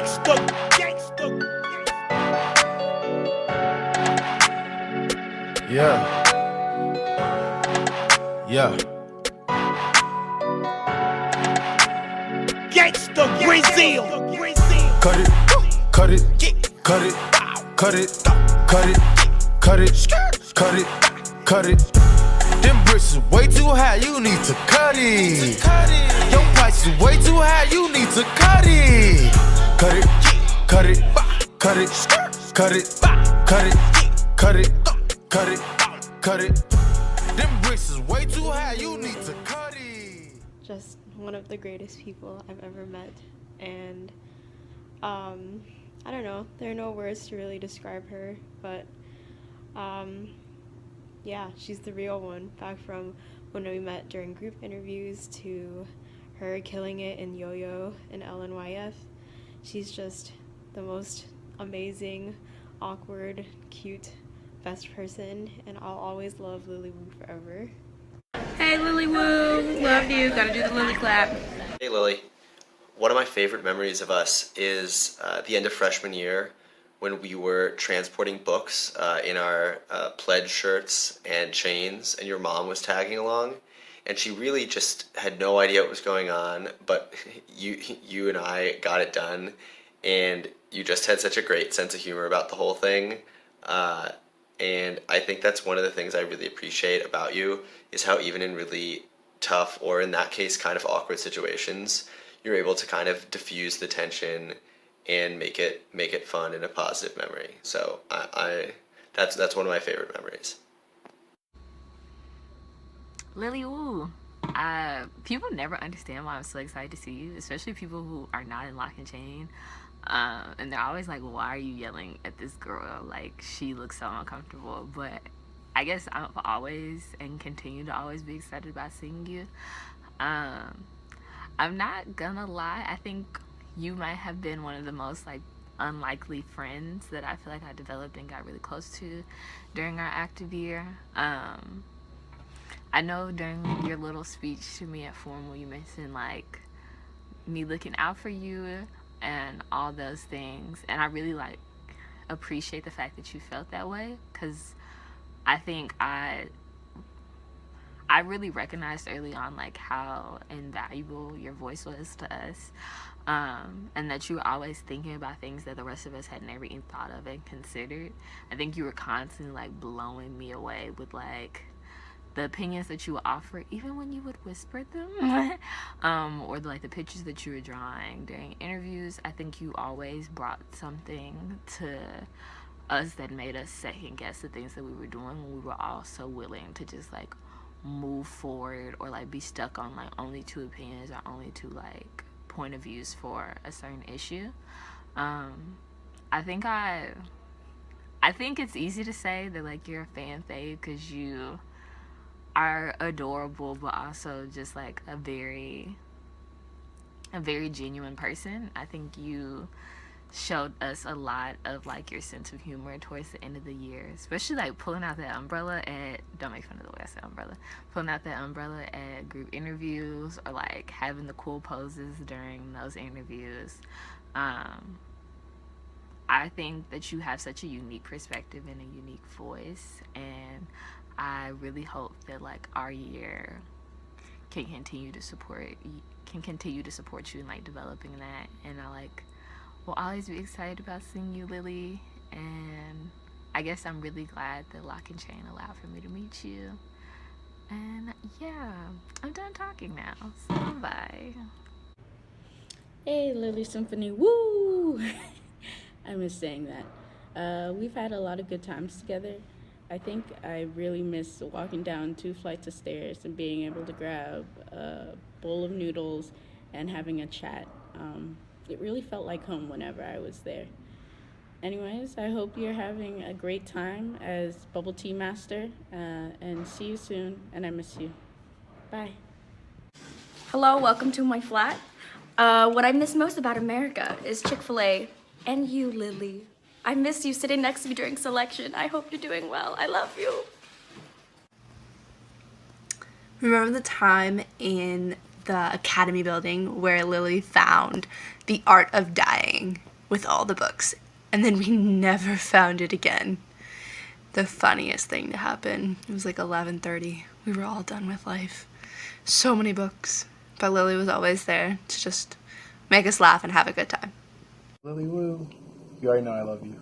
Gangsta, gangsta. Yeah. Yeah. Gangsta, Brazil. Cut it, cut it, cut it, cut it, cut it, cut it, cut it, cut it. Them bricks is way too high, you need to cut it. Your price is way too high, you need to cut it. Cut it, cut it, cut it, cut it, cut it, cut it, cut it, cut it. Them bricks is way too high, you need to cut it. Just one of the greatest people I've ever met, and I don't know, there are no words to really describe her, but yeah, she's the real one. Back from when we met during group interviews to her killing it in Yo-Yo and LNYF. She's just the most amazing, awkward, cute, best person, and I'll always love Lily Wu forever. Hey Lily Wu, love you, gotta do the Lily clap. Hey Lily, one of my favorite memories of us is the end of freshman year when we were transporting books in our pledge shirts and chains, and your mom was tagging along, and she really just had no idea what was going on, but you and I got it done, and you just had such a great sense of humor about the whole thing. And I think that's one of the things I really appreciate about you, is how even in really tough, or in that case kind of awkward situations, you're able to kind of diffuse the tension and make it fun and a positive memory. So that's one of my favorite memories. Lily Wu, people never understand why I'm so excited to see you, especially people who are not in Lock and Chain. And they're always like, why are you yelling at this girl? Like, she looks so uncomfortable. But I guess I'm always and continue to always be excited about seeing you. I'm not gonna lie, I think you might have been one of the most like unlikely friends that I feel like I developed and got really close to during our active year. I know during your little speech to me at formal, you mentioned like me looking out for you and all those things, and I really like appreciate the fact that you felt that way, because I think I really recognized early on like how invaluable your voice was to us, and that you were always thinking about things that the rest of us had never even thought of and considered. I think you were constantly like blowing me away with like the opinions that you would offer, even when you would whisper them, or like the pictures that you were drawing during interviews. I think you always brought something to us that made us second guess the things that we were doing, when we were all so willing to just like move forward, or like be stuck on like only two opinions or only two like point of views for a certain issue. I think it's easy to say that like you're a fan fave because you are adorable, but also just like a very genuine person. I think you showed us a lot of like your sense of humor towards the end of the year, especially like pulling out that umbrella at, don't make fun of the way I said umbrella, pulling out that umbrella at group interviews, or like having the cool poses during those interviews. I think that you have such a unique perspective and a unique voice, and I really hope that like our year can continue to support you in like developing that, and I like will always be excited about seeing you, Lily. And I guess I'm really glad that Lock and Chain allowed for me to meet you. And yeah, I'm done talking now, so bye. Hey, Lily Symphony, woo! I miss saying that. We've had a lot of good times together. I think I really miss walking down 2 flights of stairs and being able to grab a bowl of noodles and having a chat. It really felt like home whenever I was there. Anyways, I hope you're having a great time as Bubble Tea Master, and see you soon, and I miss you. Bye. Hello, welcome to my flat. What I miss most about America is Chick-fil-A, and you, Lily. I missed you sitting next to me during selection. I hope you're doing well. I love you. Remember the time in the Academy building where Lily found the art of dying with all the books. And then we never found it again. The funniest thing to happen. It was like 11:30. We were all done with life. So many books. But Lily was always there to just make us laugh and have a good time. Lily Woo, you already know I love you.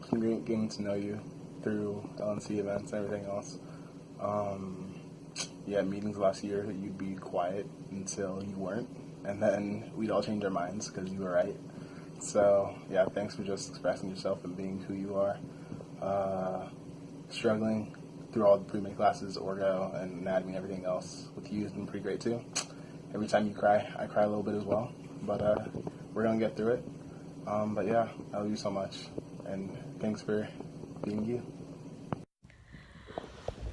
It's been great getting to know you through LNC events and everything else. Yeah, meetings last year, you'd be quiet until you weren't, and then we'd all change our minds because you were right. So, yeah, thanks for just expressing yourself and being who you are. Struggling through all the pre-med classes, orgo, and anatomy and everything else with you has been pretty great too. Every time you cry, I cry a little bit as well, but we're going to get through it. But yeah, I love you so much, and thanks for being you.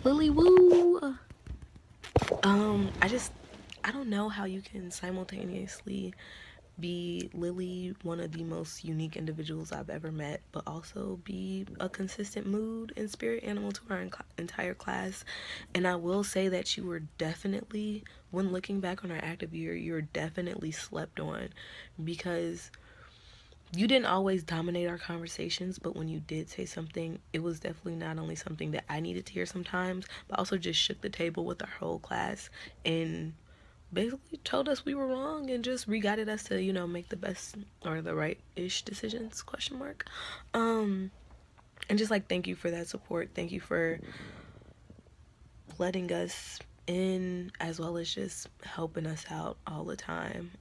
Lily Woo! I don't know how you can simultaneously be Lily, one of the most unique individuals I've ever met, but also be a consistent mood and spirit animal to our entire class. And I will say that you were definitely, when looking back on our active year, you're definitely slept on, because you didn't always dominate our conversations, but when you did say something, it was definitely not only something that I needed to hear sometimes, but also just shook the table with our whole class and basically told us we were wrong and just re-guided us to, make the best or the right-ish decisions, question mark. And just thank you for that support. Thank you for letting us in, as well as just helping us out all the time.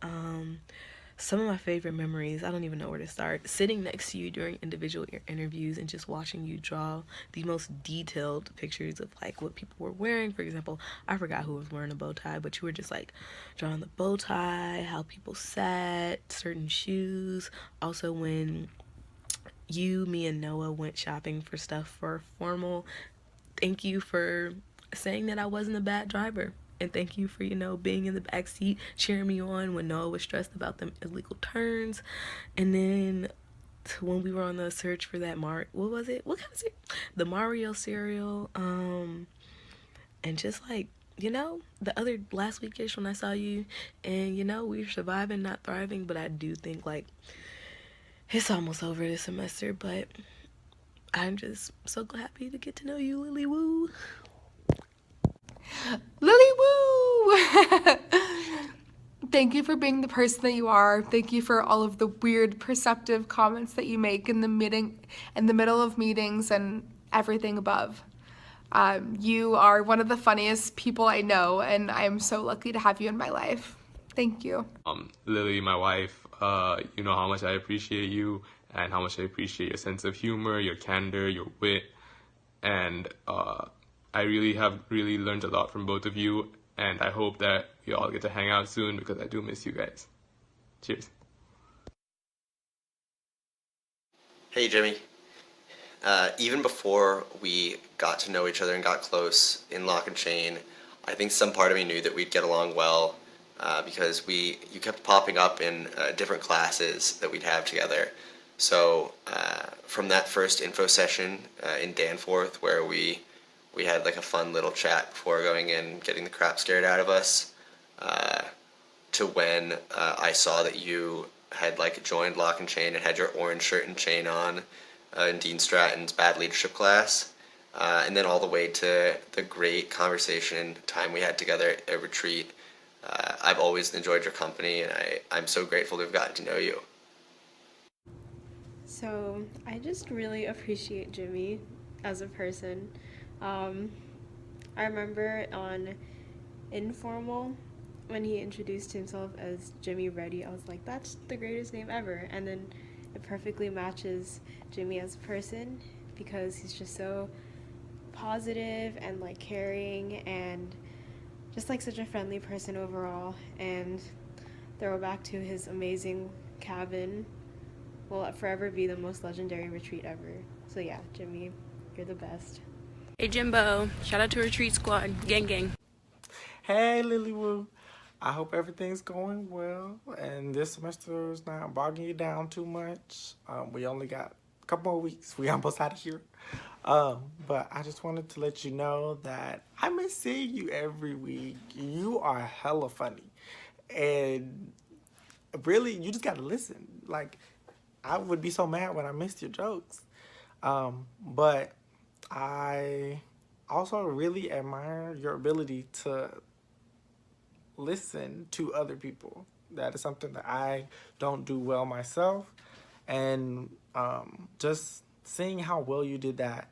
Some of my favorite memories, I don't even know where to start. Sitting next to you during individual interviews and just watching you draw the most detailed pictures of what people were wearing. For example, I forgot who was wearing a bow tie, but you were just drawing the bow tie, how people sat, certain shoes. Also, when you, me, and Noah went shopping for stuff for formal, thank you for saying that I wasn't a bad driver. And thank you for, being in the back seat, cheering me on when Noah was stressed about them illegal turns. And then when we were on the search for that what was it? What kind of cereal? The Mario cereal. And just the other last weekish when I saw you, and we were surviving, not thriving. But I do think it's almost over this semester. But I'm just so happy to get to know you, Lily Woo. Lily Woo! Thank you for being the person that you are. Thank you for all of the weird, perceptive comments that you make in the middle of meetings and everything above. You are one of the funniest people I know, and I am so lucky to have you in my life. Thank you. Lily, my wife, you know how much I appreciate you and how much I appreciate your sense of humor, your candor, your wit, and I have really learned a lot from both of you, and I hope that we all get to hang out soon because I do miss you guys. Cheers. Hey, Jimmy. Even before we got to know each other and got close in Lock and Chain, I think some part of me knew that we'd get along well because you kept popping up in different classes that we'd have together. So from that first info session in Danforth, where we had a fun little chat before going in, getting the crap scared out of us, to when I saw that you had joined Lock and Chain and had your orange shirt and chain on in Dean Stratton's bad leadership class, and then all the way to the great conversation time we had together at retreat. I've always enjoyed your company, and I'm so grateful to have gotten to know you. So I just really appreciate Jimmy as a person. I remember on Informal, when he introduced himself as Jimmy Reddy, I was like, that's the greatest name ever. And then it perfectly matches Jimmy as a person, because he's just so positive and caring and just such a friendly person overall. And throwback to his amazing cabin will forever be the most legendary retreat ever. So yeah, Jimmy, you're the best. Hey Jimbo, shout out to Retreat Squad, gang gang. Hey Lily Woo, I hope everything's going well and this semester is not bogging you down too much. We only got a couple more weeks, we almost out of here. But I just wanted to let you know that I miss seeing you every week. You are hella funny, and really, you just gotta listen. I would be so mad when I missed your jokes. But I also really admire your ability to listen to other people. That is something that I don't do well myself. And just seeing how well you did that,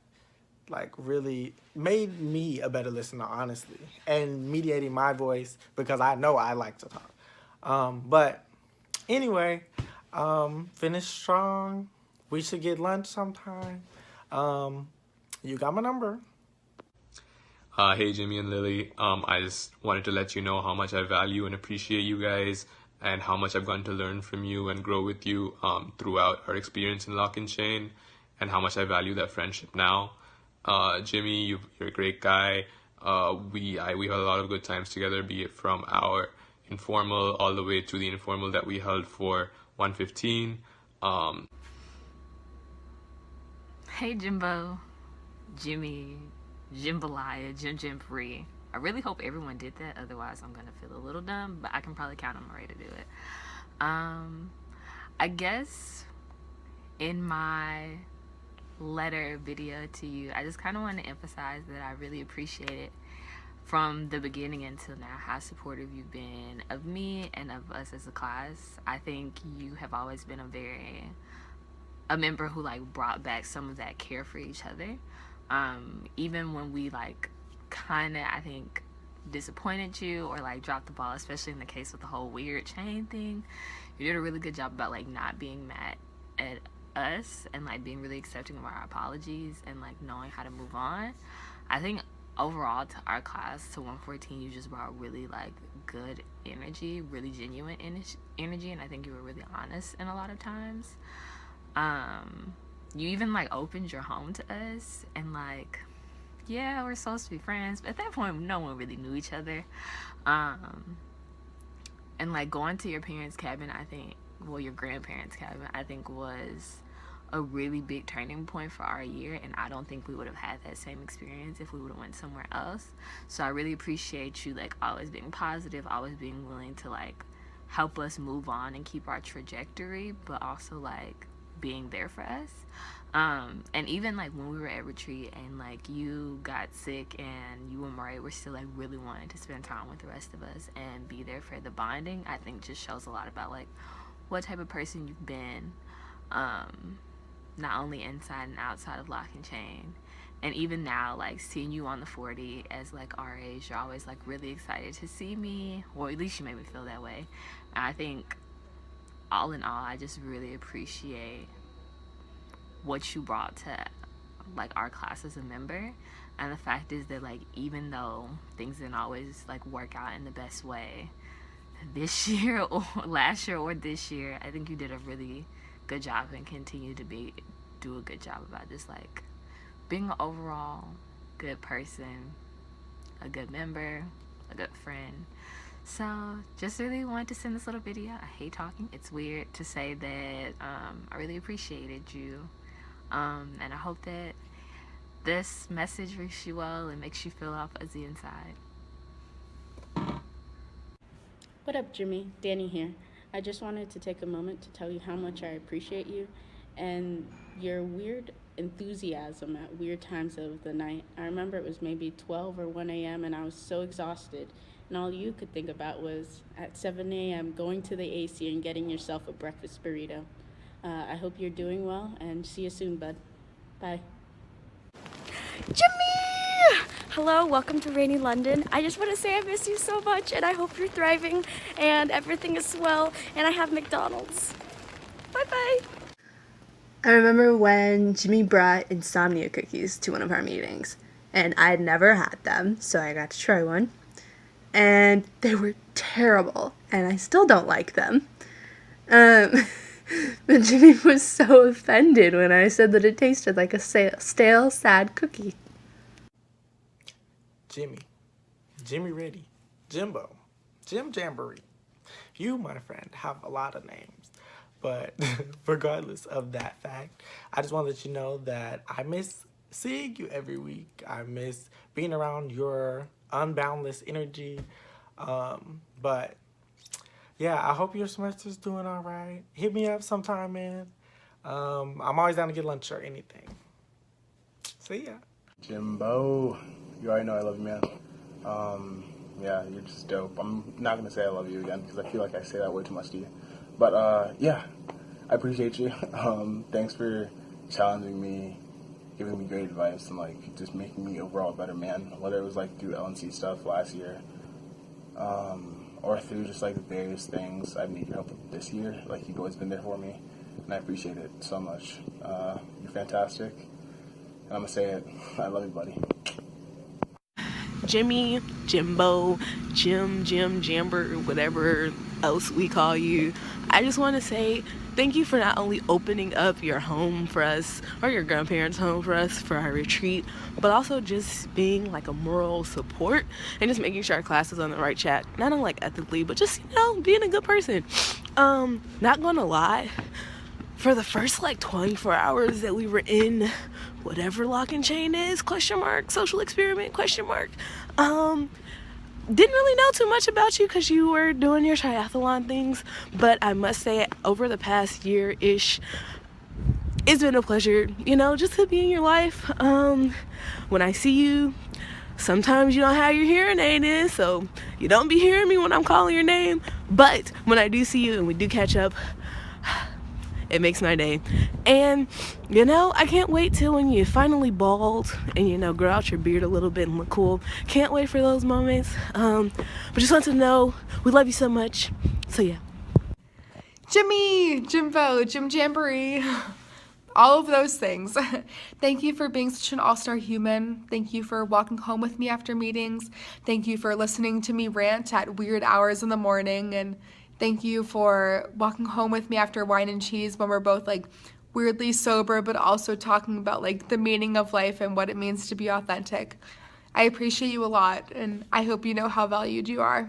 like, really made me a better listener, honestly. And mediating my voice, because I know I like to talk. But anyway, finish strong. We should get lunch sometime. You got my number. Hey, Jimmy and Lily. I just wanted to let you know how much I value and appreciate you guys, and how much I've gotten to learn from you and grow with you throughout our experience in Lock and Chain, and how much I value that friendship now. Jimmy, you're a great guy. We had a lot of good times together, be it from our informal all the way to the informal that we held for 115. Hey, Jimbo, Jimmy, Jambalaya, Jimbree. I really hope everyone did that. Otherwise, I'm gonna feel a little dumb, but I can probably count on Marie to do it. I guess in my letter video to you, I just kind of want to emphasize that I really appreciate it from the beginning until now, how supportive you've been of me and of us as a class. I think you have always been a member who like brought back some of that care for each other. Even when we like kind of, I think, disappointed you or like dropped the ball, especially in the case with the whole weird chain thing, you did a really good job about like not being mad at us and like being really accepting of our apologies and like knowing how to move on. I think overall to our class, to 114, you just brought really like good energy, really genuine energy, and I think you were really honest in a lot of times. You even like opened your home to us, and like, yeah, we're supposed to be friends, but at that point no one really knew each other. And like going to your parents' cabin, I think, well, your grandparents' cabin, I think was a really big turning point for our year, and I don't think we would have had that same experience if we would have went somewhere else. So I really appreciate you like always being positive, always being willing to like help us move on and keep our trajectory, but also like being there for us. And even like when we were at retreat and like you got sick and you and Murray were still like really wanting to spend time with the rest of us and be there for the bonding, I think just shows a lot about like what type of person you've been, not only inside and outside of Lock and Chain. And even now, like seeing you on the 40 as like our age, you're always like really excited to see me, or at least you made me feel that way. And I think all in all, I just really appreciate what you brought to like our class as a member. And the fact is that like even though things didn't always like work out in the best way this year or last year or this year, I think you did a really good job and continue to do a good job about just like being an overall good person, a good member, a good friend. So just really wanted to send this little video. I hate talking. It's weird to say that I really appreciated you. And I hope that this message reaches you well and makes you feel all fuzzy inside. What up, Jimmy? Danny here. I just wanted to take a moment to tell you how much I appreciate you and your weird enthusiasm at weird times of the night. I remember it was maybe 12 or 1 a.m. and I was so exhausted, and all you could think about was at 7 a.m. going to the AC and getting yourself a breakfast burrito. I hope you're doing well, and see you soon, bud. Bye. Jimmy! Hello, welcome to rainy London. I just want to say I miss you so much, and I hope you're thriving and everything is swell, and I have McDonald's. Bye-bye. I remember when Jimmy brought insomnia cookies to one of our meetings, and I'd never had them, so I got to try one, and they were terrible, and I still don't like them. But Jimmy was so offended when I said that it tasted like a stale, sad cookie. Jimmy Reddy, Jimbo, Jim Jamboree. You, my friend, have a lot of names. But regardless of that fact, I just want to let you know that I miss seeing you every week. I miss being around your unboundless energy. But yeah, I hope your semester's doing all right. Hit me up sometime, man. I'm always down to get lunch or anything. See ya. Jimbo, you already know I love you, man. Yeah, you're just dope. I'm not going to say I love you again because I feel like I say that way too much to you. But, yeah, I appreciate you. Thanks for challenging me, giving me great advice, and, like, just making me overall a better man, whether it was, like, through LNC stuff last year, or through just, like, various things I've needed your help with this year. Like, you've always been there for me, and I appreciate it so much. You're fantastic, and I'm going to say it. I love you, buddy. Jimmy, Jimbo, Jim, Jamber, whatever else we call you. I just want to say thank you for not only opening up your home for us, or your grandparents' home for us for our retreat, but also just being like a moral support and just making sure our class is on the right track. Not only like ethically, but just, you know, being a good person. Not gonna lie, for the first like 24 hours that we were in whatever lock and chain is, social experiment, didn't really know too much about you because you were doing your triathlon things, but I must say over the past year-ish, it's been a pleasure, you know, just to be in your life. When I see you, sometimes you don't have your hearing aid in, so you don't be hearing me when I'm calling your name, but when I do see you and we do catch up, it makes my day. And, you know, I can't wait till when you finally bald and, you know, grow out your beard a little bit and look cool. Can't wait for those moments. But just want to know, we love you so much. So, yeah. Jimmy, Jimbo, Jim Jamboree, all of those things. Thank you for being such an all-star human. Thank you for walking home with me after meetings. Thank you for listening to me rant at weird hours in the morning. And thank you for walking home with me after wine and cheese when we're both like weirdly sober, but also talking about like the meaning of life and what it means to be authentic. I appreciate you a lot, and I hope you know how valued you are.